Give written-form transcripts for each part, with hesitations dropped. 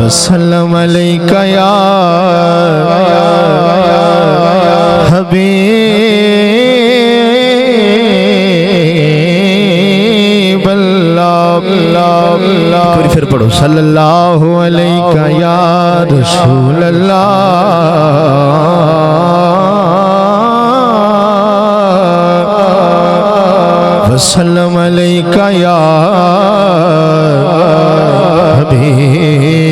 वसल्लम अलैका या हबीब अल्लाह। फिर पढ़ो सल्लल्लाहु अलैका या रसूल अल्लाह। वसल्लम अलैका या हबीब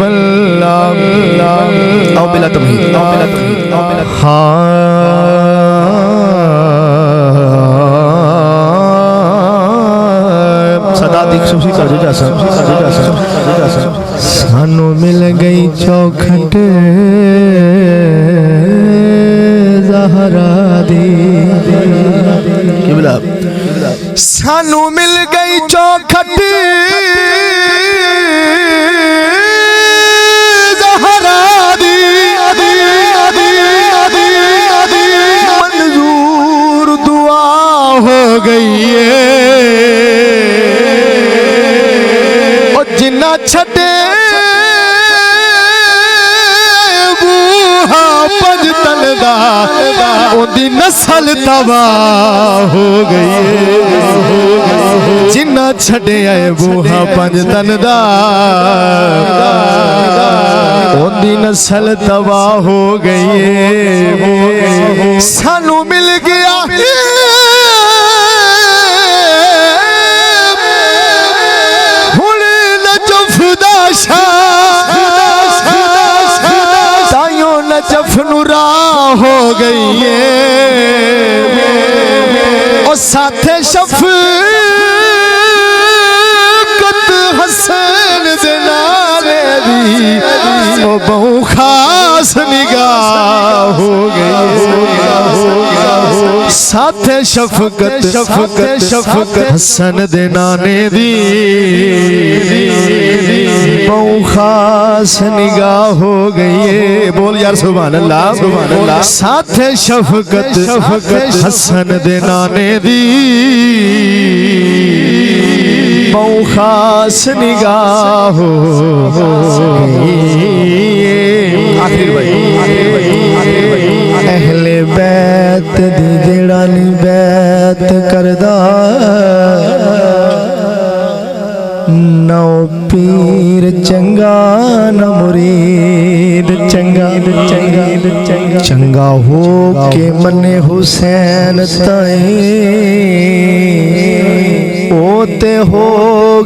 अल्लाह। आओ बिला तमहीद, आओ बिला तमहीद, आओ बिला सदा दिख सुसी कर जा सानू मिल गई चौखट ज़हरा दी। सानू मिल गई चौखट ज़हरा दी। मंजूर दुआ हो गई है और जिन्ना छटे बूहा पंज तलदा ओदी नस्ल तबाह हो गई है। जिन्ना छड़े आए बूहा पंज तलदा ओदी नस्ल तबाह हो गई है। सानू मिल गया हुण नजफ दा शाह ताइयों नजफ नू राह हो गई है और साथे शफ़क़त हसन दे नाले दी ओ बहु खास निगाह हो गई। साथे शफ़क़त हसन दे नाने दी बहु खास निगाह हो गई है। बोल यार सुभान अल्लाह, सुभान अल्लाह। साथे शफ़क़त हसन दे नाने दी बहु खास निगाह हो गई। आखिर भाई अहले बैत दी जेड़ा नी बैत करदा नौ पीर चंगा न मुरीद चंगा चंगा हो के मने हुसैन ताई ओते हो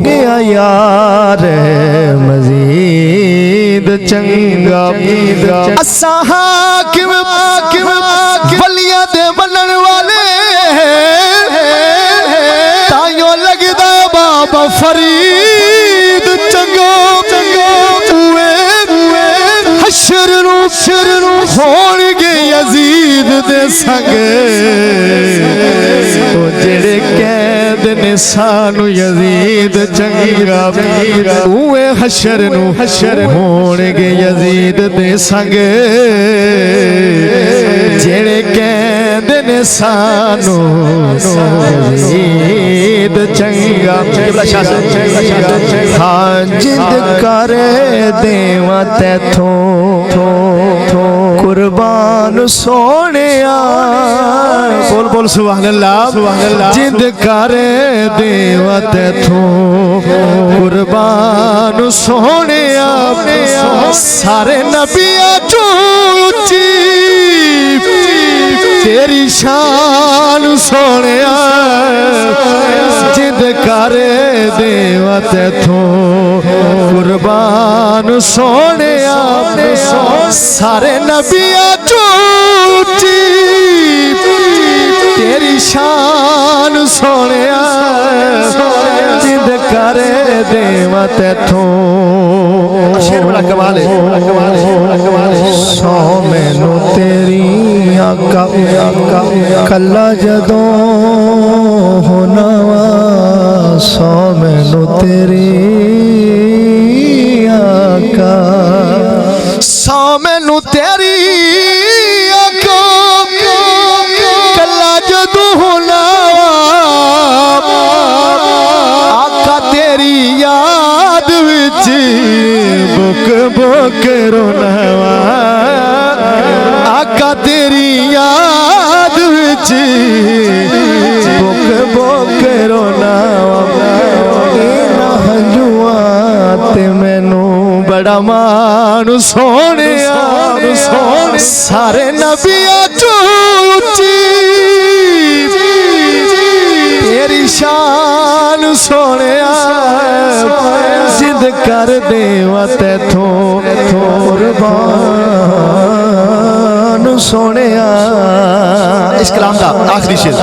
गया यार मजीद चंगा। असा हाकिम वलिया दे मनन वाले ताइयों लगदा बाबा फरीद चंगा हशर नू होणगे यजीद दे संग ओ जेड़े कैद ने सानू यजीद चंगा उए हशर नू होणगे यजीद दे संग जेड़े कैद ने सानू यजीद चंगा। हाँ जिद करे देवा तैथों कुर्बान सोनिया। बोल बोल सुभान अल्लाह, सुभान अल्लाह। जिद करे देवा तैथों कुर्बान सोनिया सारे नबिया चूची तेरी शान सोनिया। जिद करे देवा तैथों कुर्बान सोनिया सारे नबिया चूची तेरी शान सोनिया। जिद करे देवा तैथों शेर बड़ा कमाल है सौ मैनू तेरी आका कला जदों होना सौ मैनू तेरी आका सौ मैनू तेरी आका ऊंची बुक बुक रोना इन्हां हंजुआं ते मैनू बड़ा मान सोने सारे नबियां चों ऊंची तेरी शान सोने जिद कर देवा तैथों कुर्बान सोने इस कलाम का आखिरी शेर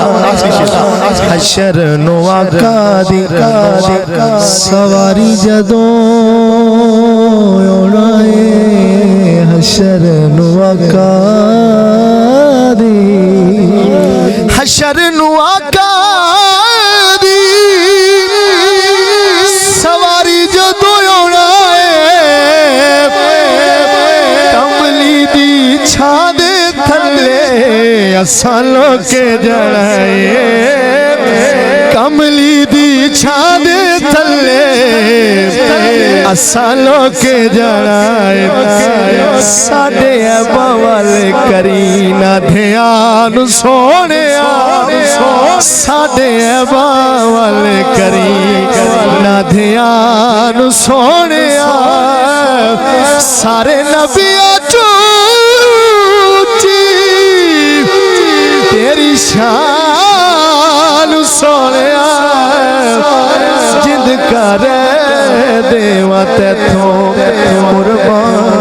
हशर नो आका दी सवारी जदों आउणा है हशर नो आका दी हशर नो आका दी सवारी जदों आउणा है कमली दी छां दे थल्ले असां लोके जाना है कमली दी छां दे थल्ले असां लोके जाना है साडे अबावल करी ना ध्यान सोने साडे अबावल करी ना ध्यान सोने सारे नबियां चों तेरी शान सोने जिद कर देवा तैथों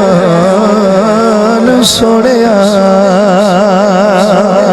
कुर्बान सोने